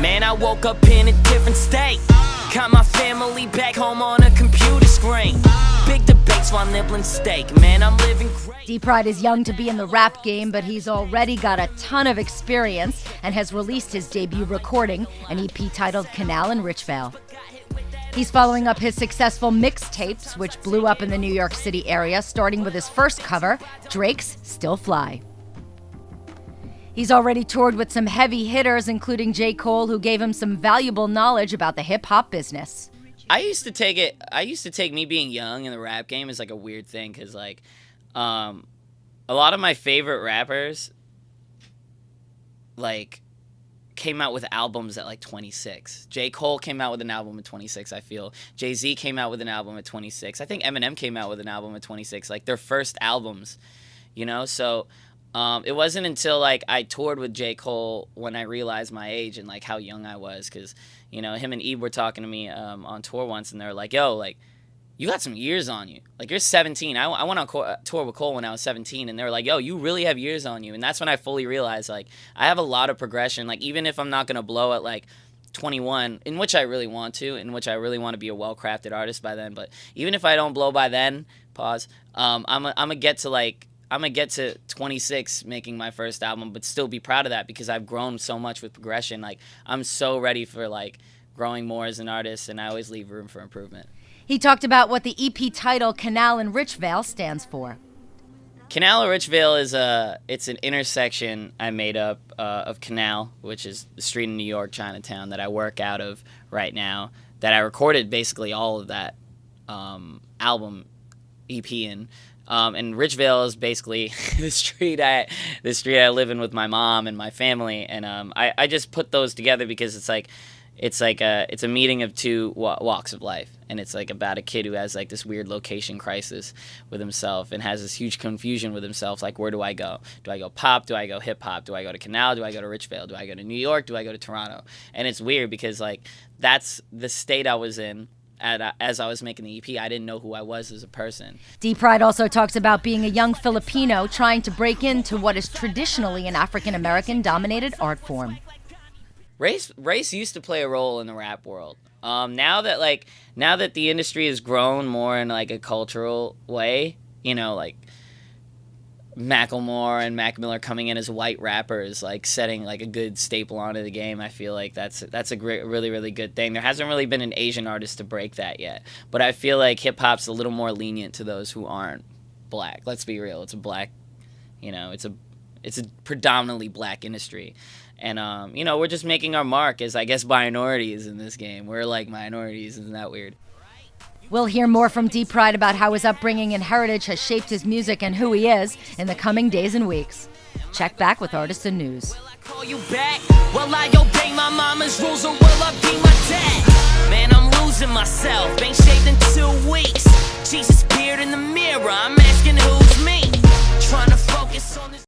Man, I woke up in a different state. Got my family back home on a computer screen. Big debates while nibbling steak. Man, I'm living great. D-Pryde is young to be in the rap game, but he's already got a ton of experience and has released his debut recording, an EP titled Canal and Richvale. He's following up his successful mixtapes, which blew up in the New York City area, starting with his first cover, Drake's Still Fly. He's already toured with some heavy hitters, including J. Cole, who gave him some valuable knowledge about the hip-hop business. I used to take me being young in the rap game as like a weird thing, because like a lot of my favorite rappers like came out with albums at like 26. J. Cole came out with an album at 26, I feel. Jay-Z came out with an album at 26. I think Eminem came out with an album at 26, like their first albums, you know? So it wasn't until like I toured with J. Cole when I realized my age and like how young I was, because, you know, him and Ebe were talking to me on tour once, and they were like, yo, like, you got some years on you. Like, you're 17. I went on tour with Cole when I was 17, and they were like, yo, you really have years on you. And that's when I fully realized, like, I have a lot of progression. Like, even if I'm not going to blow at, like, 21, in which I really want to, in which I really want to be a well-crafted artist by then. But even if I don't blow by then, I'm going to get to 26 making my first album, but still be proud of that, because I've grown so much with progression. Like, I'm so ready for, like, growing more as an artist, and I always leave room for improvement. He talked about what the EP title Canal and Richvale stands for. Canal and Richvale it's an intersection I made up of Canal, which is the street in New York, Chinatown, that I work out of right now, that I recorded basically all of that album EP in. And Richvale is basically the street I live in with my mom and my family, and I just put those together because it's a meeting of two walks of life, and it's like about a kid who has like this weird location crisis with himself and has this huge confusion with himself, like, where do I go? Do I go pop? Do I go hip hop? Do I go to Canal? Do I go to Richvale? Do I go to New York? Do I go to Toronto? And it's weird because like that's the state I was in as I was making the EP. I didn't know who I was as a person. D-Pryde also talks about being a young Filipino trying to break into what is traditionally an African-American dominated art form. Race used to play a role in the rap world. Now that the industry has grown more in like a cultural way, you know, like Macklemore and Mac Miller coming in as white rappers, like setting like a good staple onto the game. I feel like that's a great, really, really good thing. There hasn't really been an Asian artist to break that yet, but I feel like hip hop's a little more lenient to those who aren't black. Let's be real, it's a black, you know, it's a predominantly black industry. And, you know, we're just making our mark as, I guess, minorities in this game. We're like minorities. Isn't that weird? We'll hear more from D-Pryde about how his upbringing and heritage has shaped his music and who he is in the coming days and weeks. Check back with Artists and News. Will I call you back? Will I obey my mama's rules, or will I be my dad? Man, I'm losing myself.